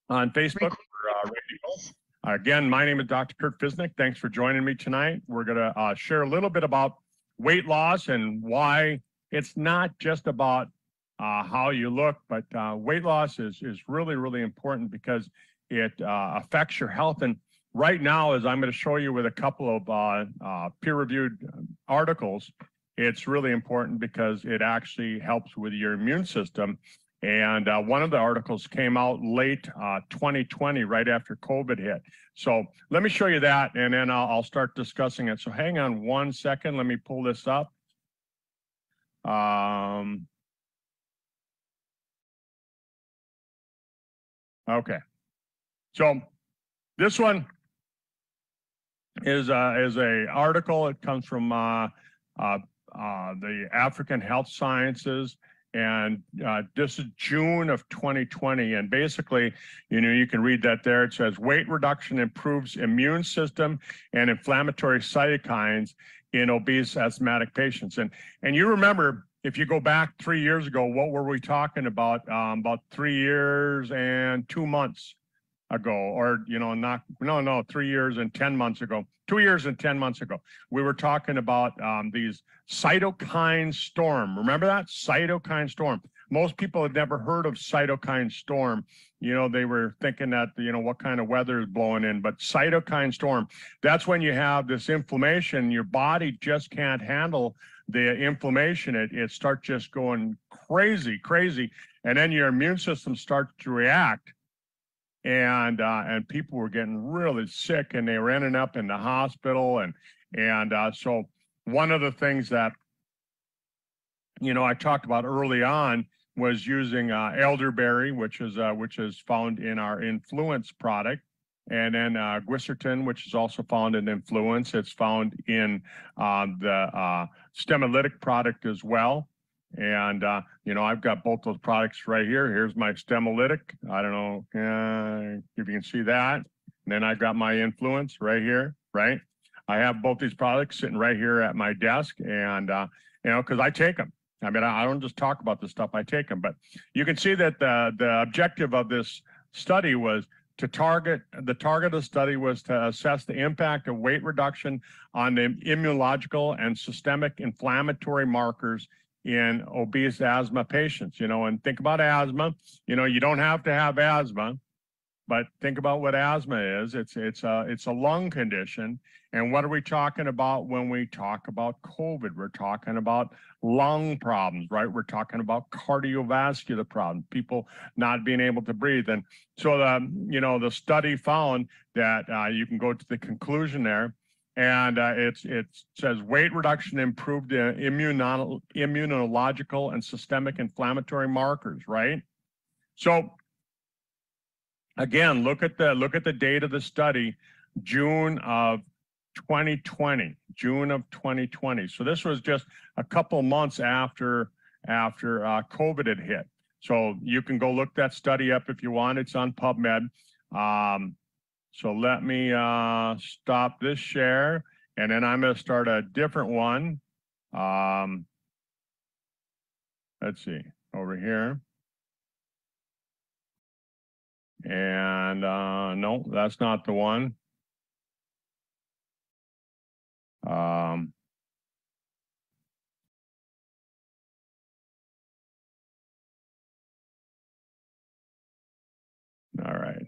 on Facebook for Randy Holt. Again, my name is Dr. Kurt Fisnick. Thanks for joining me tonight. We're going to share a little bit about weight loss and why it's not just about how you look, but weight loss is really, really important because it affects your health. And right now, as I'm going to show you with a couple of peer-reviewed articles, it's really important because it actually helps with your immune system. And one of the articles came out late 2020, right after COVID hit. So let me show you that, and then I'll start discussing it. So hang on one second. Let me pull this up. Okay. So this one is a article. It comes from the African Health Sciences. And this is June of 2020. And basically, you can read that there. It says weight reduction improves immune system and inflammatory cytokines in obese asthmatic patients. And you remember, if you go back 3 years ago, what were we talking about? About 3 years and 2 months ago, or, 3 years and 10 months ago, 2 years and 10 months ago, we were talking about these cytokine storm. Remember that? Cytokine storm. Most people had never heard of cytokine storm. They were thinking that, what kind of weather is blowing in, but cytokine storm, that's when you have this inflammation, your body just can't handle the inflammation. It starts just going crazy, and then your immune system starts to react. And people were getting really sick, and they were ending up in the hospital. And so one of the things that, I talked about early on was using elderberry, which is found in our Influence product, and then Glycertin, which is also found in Influence. It's found in the Stemolytic product as well. And, I've got both those products right here. Here's my Stemolytic. I don't know if you can see that. And then I've got my Influence right here, right? I have both these products sitting right here at my desk. And, because I take them. I mean, I don't just talk about this stuff, I take them. But you can see that the objective of this study was the target of the study was to assess the impact of weight reduction on the immunological and systemic inflammatory markers in obese asthma patients. And think about asthma. You don't have to have asthma, but think about what asthma is. It's a lung condition. And what are we talking about when we talk about COVID? We're talking about lung problems, right? We're talking about cardiovascular problems, people not being able to breathe. And so the study found that you can go to the conclusion there. And it says weight reduction improved the immunological and systemic inflammatory markers, right? So again, look at the date of the study, June of 2020. So this was just a couple months after COVID had hit. So you can go look that study up if you want. It's on PubMed. So let me stop this share, and then I'm going to start a different one. Let's see, over here. And no, that's not the one. All right.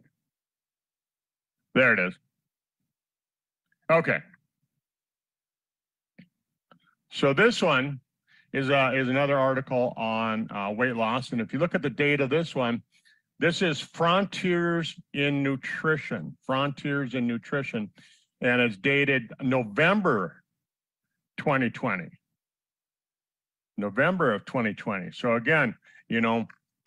There it is. Okay. So this one is another article on weight loss. And if you look at the date of this one, this is Frontiers in Nutrition. Frontiers in Nutrition. And it's dated November 2020. November of 2020. So again,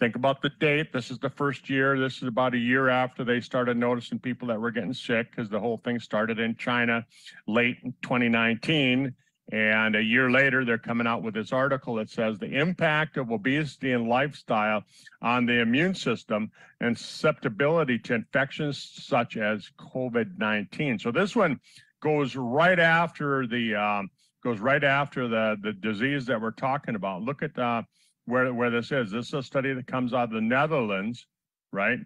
think about the date. This is the first year. This is about a year after they started noticing people that were getting sick, because the whole thing started in China late in 2019. And a year later, they're coming out with this article that says the impact of obesity and lifestyle on the immune system and susceptibility to infections such as COVID-19. So this one goes right after the disease that we're talking about. Look at where this is. This is a study that comes out of the Netherlands, right?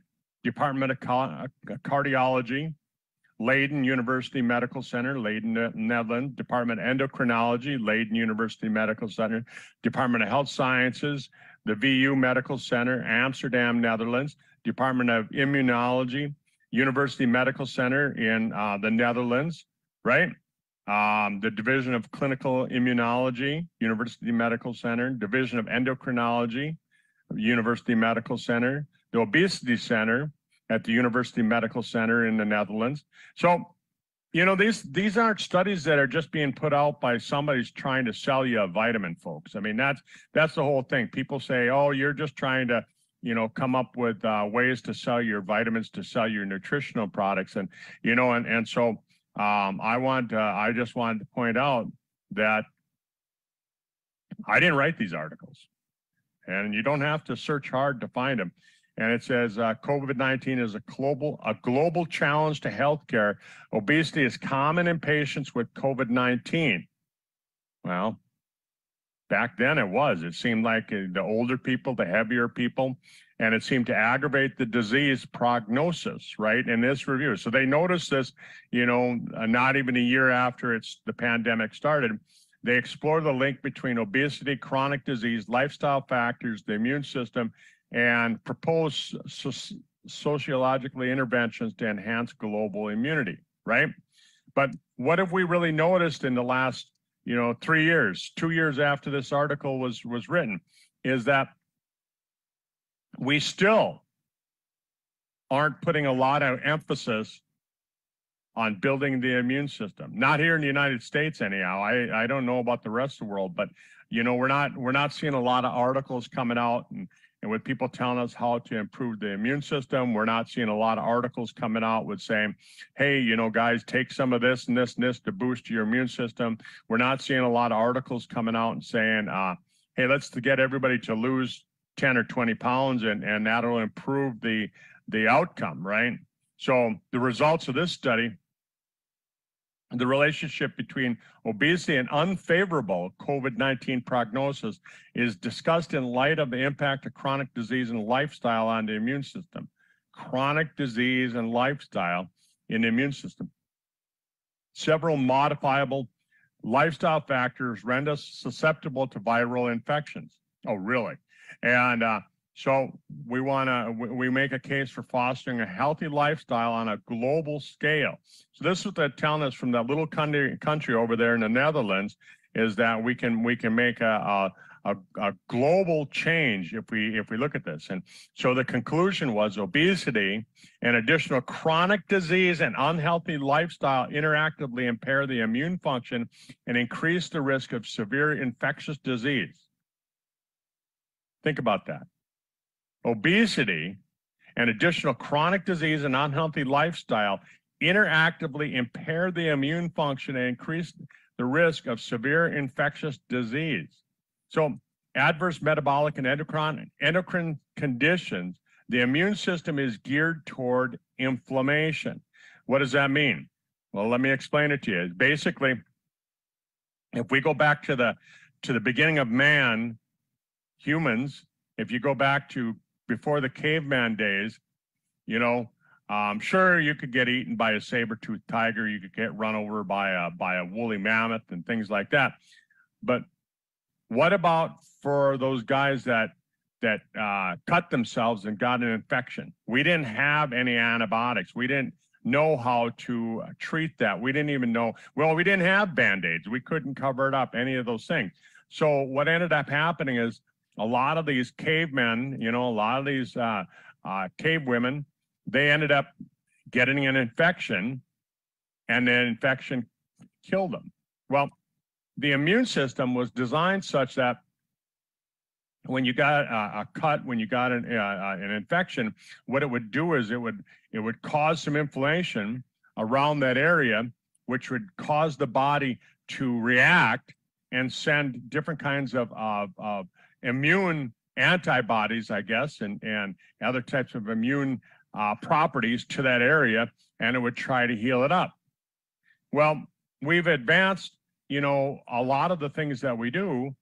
Department of Cardiology, Leiden University Medical Center, Leiden, Netherlands, Department of Endocrinology, Leiden University Medical Center, Department of Health Sciences, the VU Medical Center, Amsterdam, Netherlands, Department of Immunology, University Medical Center in the Netherlands, right? The Division of Clinical Immunology, University Medical Center, Division of Endocrinology, University Medical Center, the Obesity Center at the University Medical Center in the Netherlands. So, you know, these aren't studies that are just being put out by somebody who's trying to sell you a vitamin, folks. I mean, that's the whole thing. People say, oh, you're just trying to, you know, come up with ways to sell your vitamins, to sell your nutritional products. And, you know, and so I just wanted to point out that I didn't write these articles, and you don't have to search hard to find them. And it says COVID-19 is a global challenge to healthcare. Obesity is common in patients with COVID-19. Well, back then it was. It seemed like the older people, the heavier people, and it seemed to aggravate the disease prognosis, right, in this review. So they noticed this, you know, not even a year after the pandemic started. They explored the link between obesity, chronic disease, lifestyle factors, the immune system, and propose sociologically interventions to enhance global immunity, right? But what have we really noticed in the last, you know, 3 years, 2 years after this article was written, is that we still aren't putting a lot of emphasis on building the immune system. Not here in the United States, anyhow. I don't know about the rest of the world, but you know, we're not seeing a lot of articles coming out and with people telling us how to improve the immune system. We're not seeing a lot of articles coming out with saying, hey, you know, guys, take some of this and this and this to boost your immune system. We're not seeing a lot of articles coming out and saying, hey, let's get everybody to lose 10 or 20 pounds and that'll improve the outcome, right? So the results of this study, the relationship between obesity and unfavorable COVID-19 prognosis is discussed in light of the impact of chronic disease and lifestyle on the immune system. Chronic disease and lifestyle in the immune system. Several modifiable lifestyle factors render us susceptible to viral infections. Oh, really? And so we make a case for fostering a healthy lifestyle on a global scale. So this is what they're telling us from that little country over there in the Netherlands, is that we can make a global change if we look at this. And so the conclusion was obesity and additional chronic disease and unhealthy lifestyle interactively impair the immune function and increase the risk of severe infectious disease. Think about that. Obesity and additional chronic disease and unhealthy lifestyle interactively impair the immune function and increase the risk of severe infectious disease. So adverse metabolic and endocrine conditions, the immune system is geared toward inflammation. What does that mean? Well, let me explain it to you. Basically, if we go back to the beginning of man, humans, if you go back to before the caveman days, you know, sure, you could get eaten by a saber-toothed tiger, you could get run over by a woolly mammoth and things like that. But what about for those guys that cut themselves and got an infection? We didn't have any antibiotics. We didn't know how to treat that. We didn't even know, well, we didn't have Band-Aids. We couldn't cover it up, any of those things. So what ended up happening is a lot of these cavemen, you know, a lot of these cave women, they ended up getting an infection, and the infection killed them. Well, the immune system was designed such that when you got a cut, when you got an infection, what it would do is it would cause some inflammation around that area, which would cause the body to react and send different kinds of immune antibodies, I guess, and other types of immune properties to that area, and it would try to heal it up. Well, we've advanced, you know, a lot of the things that we do,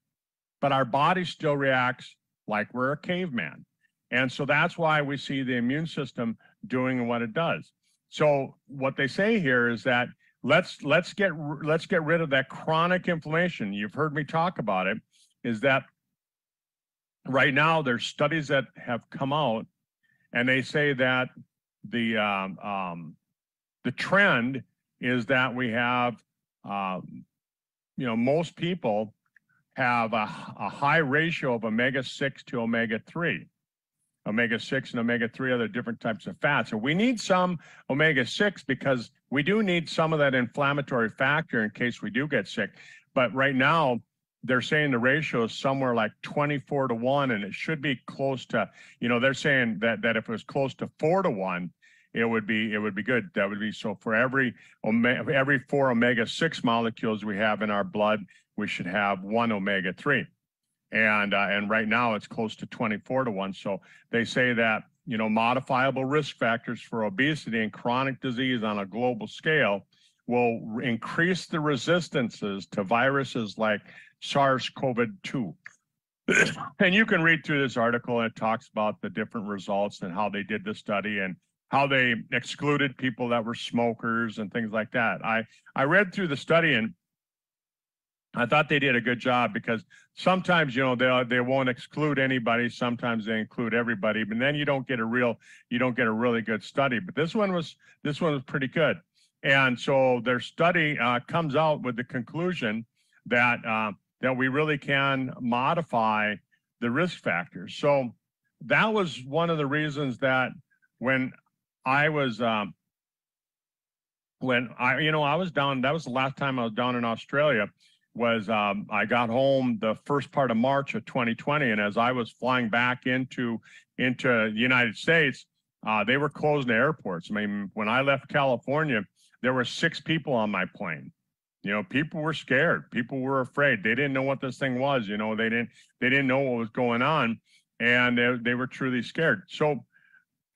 but our body still reacts like we're a caveman. And so that's why we see the immune system doing what it does. So what they say here is that let's get rid of that chronic inflammation. You've heard me talk about it. Is that right now there's studies that have come out, and they say that the trend is that we have most people have a high ratio of omega-6 to omega-3. Omega-6 and omega-3 are the different types of fats. So we need some omega-6 because we do need some of that inflammatory factor in case we do get sick. But right now, they're saying the ratio is somewhere like 24 to 1, and it should be close to, they're saying that if it was close to 4 to 1, it would be good. That would be, so for every 4 omega-6 molecules we have in our blood, we should have 1 omega-3. And right now it's close to 24 to 1. So they say that, modifiable risk factors for obesity and chronic disease on a global scale will increase the resistances to viruses like SARS-CoV-2. And you can read through this article, and it talks about the different results and how they did the study and how they excluded people that were smokers and things like that. I read through the study, and I thought they did a good job, because sometimes, they won't exclude anybody. Sometimes they include everybody, but then you don't get a really good study. But this one was pretty good. And so their study comes out with the conclusion that that we really can modify the risk factors. So that was one of the reasons that when I was I was down, that was the last time I was down in Australia, was I got home the first part of March of 2020, and as I was flying back into the United States, they were closing the airports. I mean, when I left California, there were 6 people on my plane. People were scared. People were afraid. They didn't know what this thing was. They didn't know what was going on, and they were truly scared. So,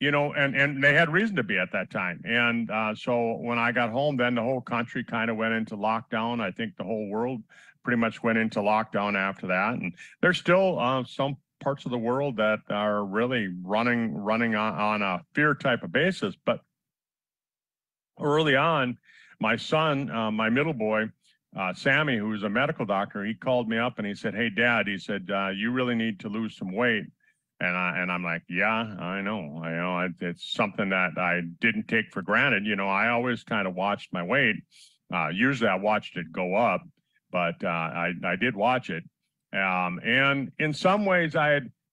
and they had reason to be at that time. And so when I got home, then the whole country kind of went into lockdown. I think the whole world pretty much went into lockdown after that. And there's still some parts of the world that are really running on a fear type of basis. But early on, my son, my middle boy, Sammy, who's a medical doctor, he called me up and he said, "Hey, Dad," he said, "you really need to lose some weight." And I'm like, "Yeah, I know. It's something that I didn't take for granted. I always kind of watched my weight. Usually I watched it go up, but I did watch it. And in some ways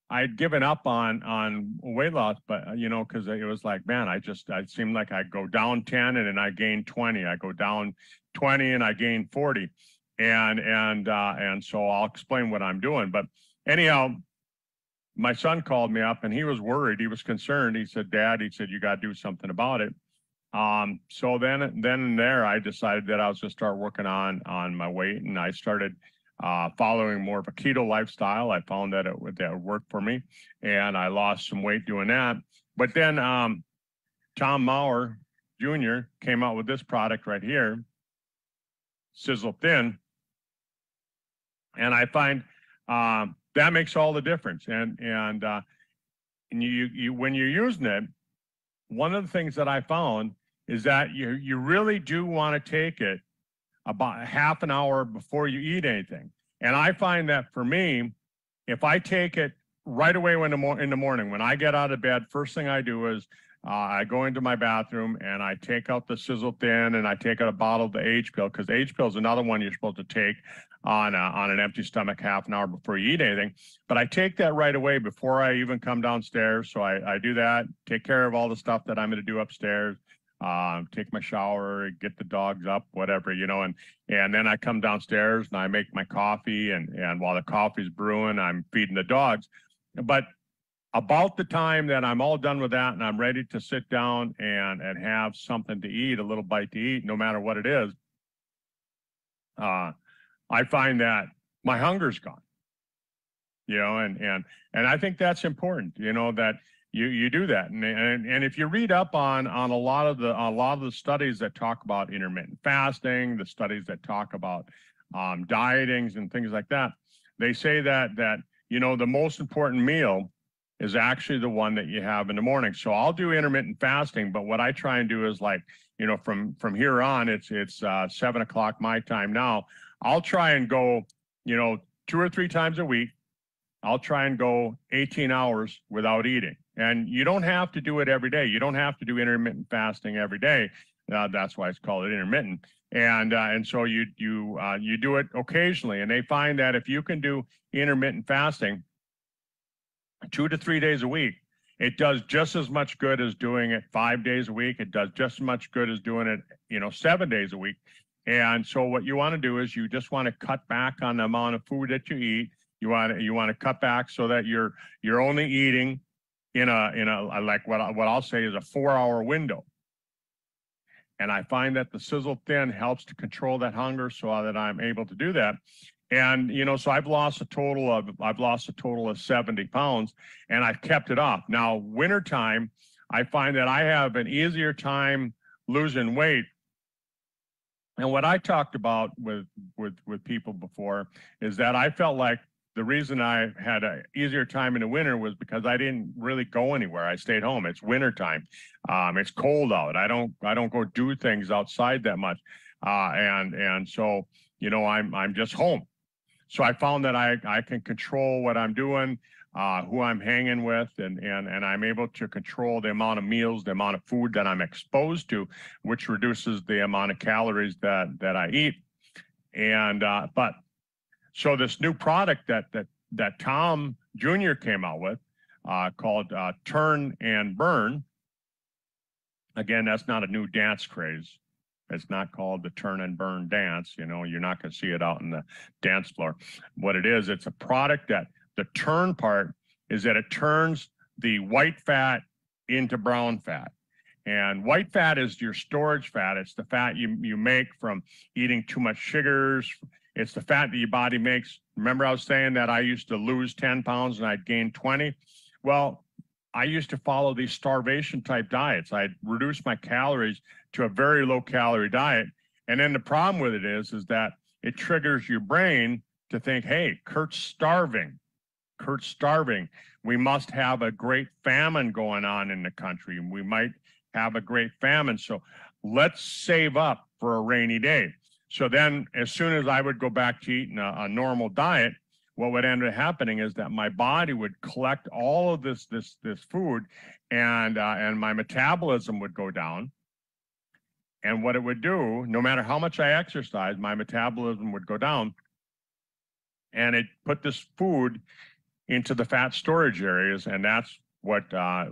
I'd given up on weight loss, but because it was like, man, I seemed like I go down 10 and then I gain 20. I go down 20 and I gain 40. And so I'll explain what I'm doing. But anyhow, my son called me up and he was worried. He was concerned. He said, "Dad," he said, "you got to do something about it." So then and there, I decided that I was going to start working on my weight, and I started following more of a keto lifestyle. I found that it would work for me, and I lost some weight doing that. But then Tom Maurer Jr. came out with this product right here, Sizzle Thin, and I find that makes all the difference. And you when you're using it, one of the things that I found is that you really do want to take it about half an hour before you eat anything. And I find that for me, if I take it right away in the morning, when I get out of bed, first thing I do is I go into my bathroom and I take out the Sizzle Thin and I take out a bottle of the H pill, because the H pill is another one you're supposed to take on an empty stomach half an hour before you eat anything. But I take that right away before I even come downstairs. So I do that, take care of all the stuff that I'm going to do upstairs, take my shower, get the dogs up, whatever, and then I come downstairs and I make my coffee, and while the coffee's brewing, I'm feeding the dogs. But about the time that I'm all done with that and I'm ready to sit down and have something to eat, a little bite to eat, no matter what it is, I find that my hunger's gone, and I think that's important, that you do that. And if you read up on a lot of the studies that talk about intermittent fasting, the studies that talk about dietings and things like that, they say that the most important meal is actually the one that you have in the morning. So I'll do intermittent fasting, but what I try and do is like, you know, from here on, it's 7 o'clock my time now. I'll try and go, you know, 2 or 3 times a week. I'll try and go 18 hours without eating. And you don't have to do it every day. You don't have to do intermittent fasting every day. That's why it's called it intermittent. And so you do it occasionally. And they find that if you can do intermittent fasting 2 to 3 days a week, it does just as much good as doing it 5 days a week. It does just as much good as doing it, you know, 7 days a week. And so what you want to do is you just want to cut back on the amount of food that you eat. You want to cut back so that you're only eating in a like what I'll say is a 4-hour window. And I find that the Sizzle Thin helps to control that hunger so that I'm able to do that. And, you know, so I've lost a total of 70 pounds, and I've kept it off. Now, wintertime, I find that I have an easier time losing weight. And what I talked about with people before is that I felt like the reason I had an easier time in the winter was because I didn't really go anywhere. I stayed home. It's wintertime. It's cold out. I don't go do things outside that much. And so, you know, I'm just home. So I found that I can control what I'm doing, who I'm hanging with, and I'm able to control the amount of meals, the amount of food that I'm exposed to, which reduces the amount of calories that I eat. And but so this new product that Tom Jr. came out with called Turn and Burn. Again, that's not a new dance craze. It's not called the Turn and Burn dance. You know, you're not going to see it out in the dance floor. What it is, it's a product that the turn part is that it turns the white fat into brown fat. And white fat is your storage fat. It's the fat you make from eating too much sugars. It's the fat that your body makes. Remember I was saying that I used to lose 10 pounds and I'd gain 20? Well, I used to follow these starvation type diets. I'd reduce my calories to a very low calorie diet. And then the problem with it is that it triggers your brain to think, hey, Kurt's starving. Kurt's starving. We must have a great famine going on in the country. We might have a great famine. So let's save up for a rainy day. So then as soon as I would go back to eating a normal diet, what would end up happening is that my body would collect all of this food, and my metabolism would go down. And what it would do, no matter how much I exercise, my metabolism would go down, and it put this food into the fat storage areas, and that's what the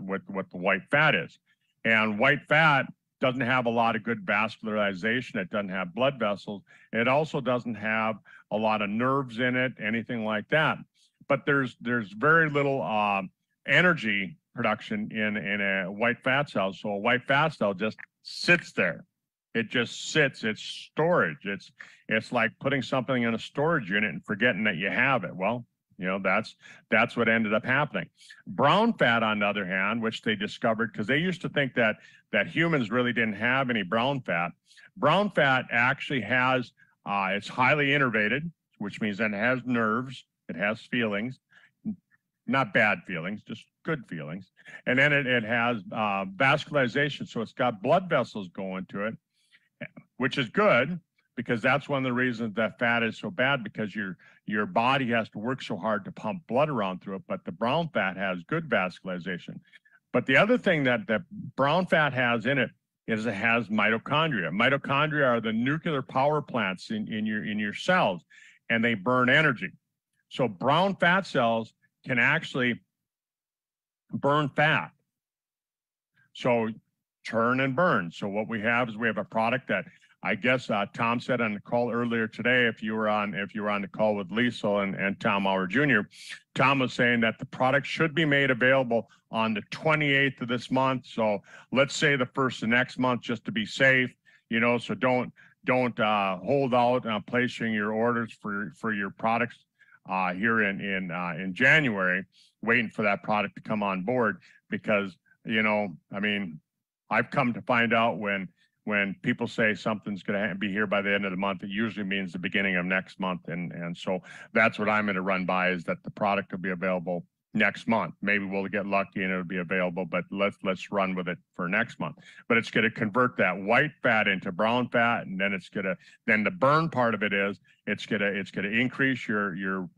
white fat is. And white fat doesn't have a lot of good vascularization. It doesn't have blood vessels. It also doesn't have a lot of nerves in it, anything like that. But there's very little energy production in a white fat cell. So a white fat cell just sits there. It just sits. It's storage. It's like putting something in a storage unit and forgetting that you have it. Well, you know, that's what ended up happening. Brown fat, on the other hand, which they discovered, because they used to think that humans really didn't have any brown fat. Brown fat actually has, it's highly innervated, which means that it has nerves, it has feelings, not bad feelings, just good feelings. And then it has vascularization, so it's got blood vessels going to it, which is good, because that's one of the reasons that fat is so bad, because your body has to work so hard to pump blood around through it. But the brown fat has good vascularization. But the other thing that brown fat has in it is it has mitochondria. Mitochondria are the nuclear power plants in your cells, and they burn energy. So brown fat cells can actually burn fat. So turn and burn. So what we have is we have a product that I guess Tom said on the call earlier today, if you were on the call with Lisa and Tom Auer Jr., Tom was saying that the product should be made available on the 28th of this month. So let's say the first of next month, just to be safe, you know, so don't hold out on placing your orders for your products here in January, waiting for that product to come on board, because, you know, I mean, I've come to find out when people say something's going to be here by the end of the month, it usually means the beginning of next month. And so that's what I'm going to run by, is that the product will be available next month. Maybe we'll get lucky and it'll be available, but let's run with it for next month. But it's going to convert that white fat into brown fat, and then then the burn part of it is it's going to increase your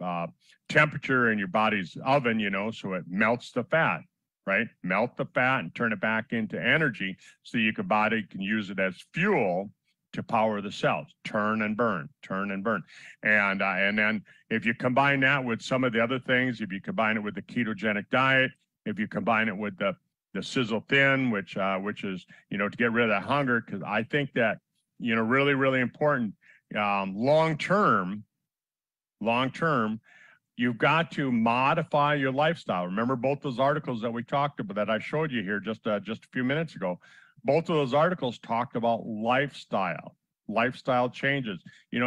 temperature in your body's oven, so it melts the fat, right? Melt the fat and turn it back into energy, so your body can use it as fuel to power the cells. Turn and burn, turn and burn. And then if you combine that with some of the other things, if you combine it with the ketogenic diet, if you combine it with the Sizzle Thin, which is, to get rid of that hunger, because I think that, really, really important, long term, you've got to modify your lifestyle. Remember both those articles that we talked about, that I showed you here just a few minutes ago. Both of those articles talked about lifestyle changes.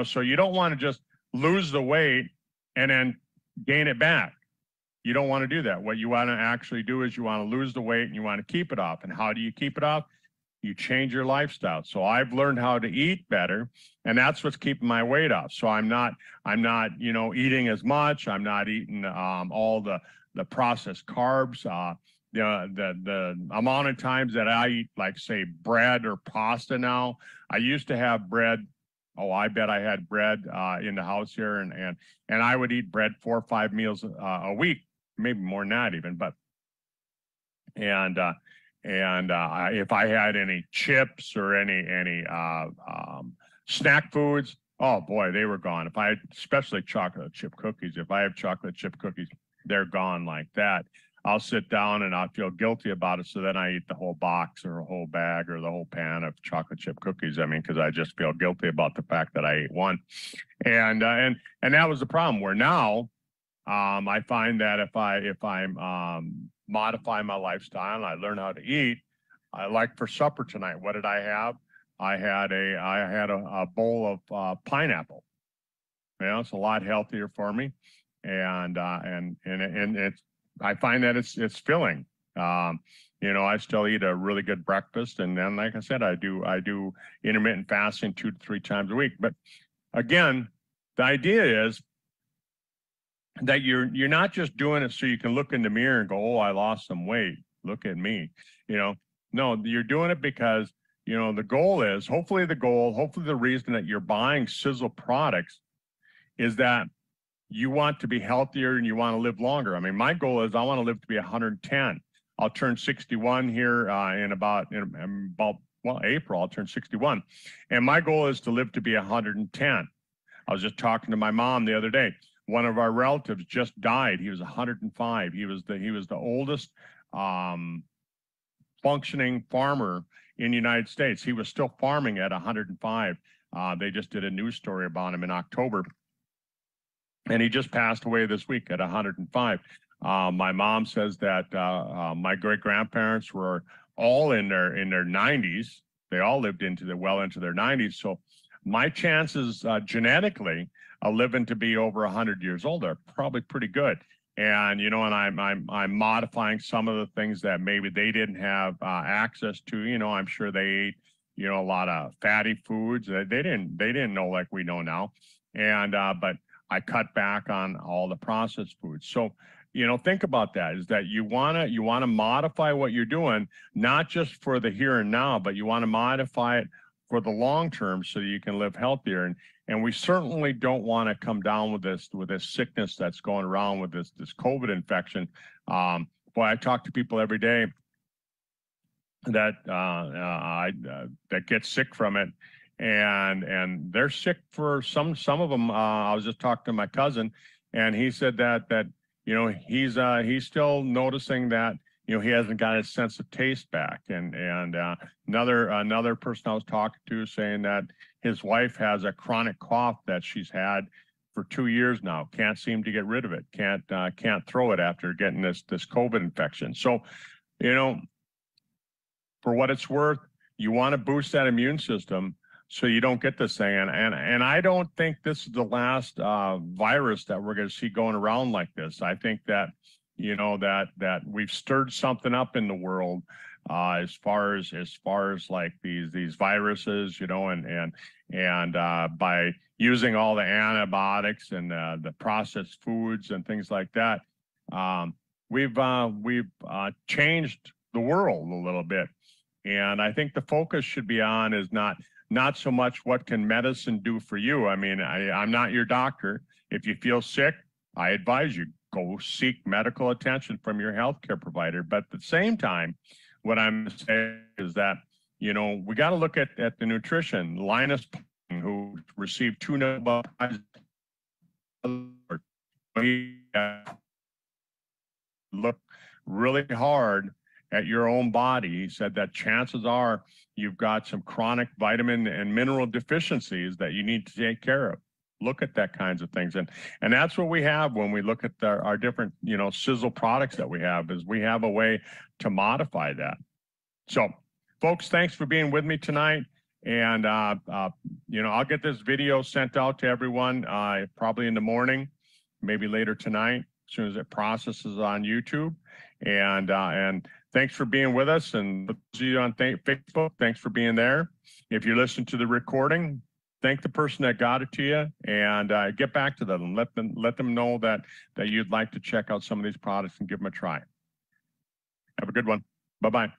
So you don't want to just lose the weight and then gain it back. You don't want to do that. What you want to actually do is you want to lose the weight and you want to keep it off. And how do you keep it off? You change your lifestyle. So I've learned how to eat better, and that's what's keeping my weight off. So I'm not, eating as much. I'm not eating all the processed carbs. The amount of times that I eat, like, say, bread or pasta now. I used to have bread. Oh, I bet I had bread in the house here, and I would eat bread 4 or 5 meals a week, maybe more than that even. But if I had any chips or any snack foods, oh boy, they were gone. If I had, especially chocolate chip cookies, if I have chocolate chip cookies, they're gone like that. I'll sit down and I'll feel guilty about it. So then I eat the whole box or a whole bag or the whole pan of chocolate chip cookies. I mean, because I just feel guilty about the fact that I ate one. And that was the problem, where now I find that if I'm modify my lifestyle and I learn how to eat, like for supper tonight, what did I have? I had a bowl of pineapple. It's a lot healthier for me, and it's, I find that it's filling. I still eat a really good breakfast, and then, like I said, I do intermittent fasting 2 to 3 times a week. But again, the idea is that you're not just doing it so you can look in the mirror and go, oh, I lost some weight, look at me. No, you're doing it because the goal is, hopefully the reason that you're buying Sizzle products is that you want to be healthier and you want to live longer. I mean, my goal is I want to live to be 110. I'll turn 61 here in about April. I'll turn 61, and my goal is to live to be 110. I was just talking to my mom the other day. One of our relatives just died. He was 105. He was the oldest functioning farmer in the United States. He was still farming at 105. They just did a news story about him in October. And he just passed away this week at 105. My mom says that my great-grandparents were all in their 90s. They all lived into their 90s. So my chances genetically of living to be over 100 years old are probably pretty good. And I'm modifying some of the things that maybe they didn't have access to. I'm sure they ate a lot of fatty foods that they didn't know like we know now. And but I cut back on all the processed foods. So, think about that, is that you want to modify what you're doing, not just for the here and now, but you want to modify it for the long term so you can live healthier. And we certainly don't want to come down with this sickness that's going around with this COVID infection. Boy, I talk to people every day that that get sick from it. And they're sick for some of them. I was just talking to my cousin, and he said that he's still noticing that he hasn't got his sense of taste back. And another person I was talking to saying that his wife has a chronic cough that she's had for 2 years now. Can't seem to get rid of it. Can't throw it after getting this COVID infection. So, for what it's worth, you want to boost that immune system so you don't get this thing. And I don't think this is the last virus that we're going to see going around like this. I think that, that we've stirred something up in the world as far as like these viruses, and by using all the antibiotics and the processed foods and things like that. we've changed the world a little bit. And I think the focus should be on is not so much what can medicine do for you. I mean, I'm not your doctor. If you feel sick, I advise you go seek medical attention from your healthcare provider. But at the same time, what I'm saying is that, you know, we got to look at the nutrition. Linus Pauling, who received 2 Nobel Prizes, look really hard at your own body. He said that chances are you've got some chronic vitamin and mineral deficiencies that you need to take care of. Look at that kinds of things. And that's what we have when we look at our different, you know, sizzle products that we have, is we have a way to modify that. So folks, thanks for being with me tonight. And, you know, I'll get this video sent out to everyone probably in the morning, maybe later tonight, as soon as it processes on YouTube. And thanks for being with us, and see you on Facebook. Thanks for being there. If you listen to the recording, thank the person that got it to you, and get back to them and let them know that you'd like to check out some of these products and give them a try. Have a good one. Bye-bye.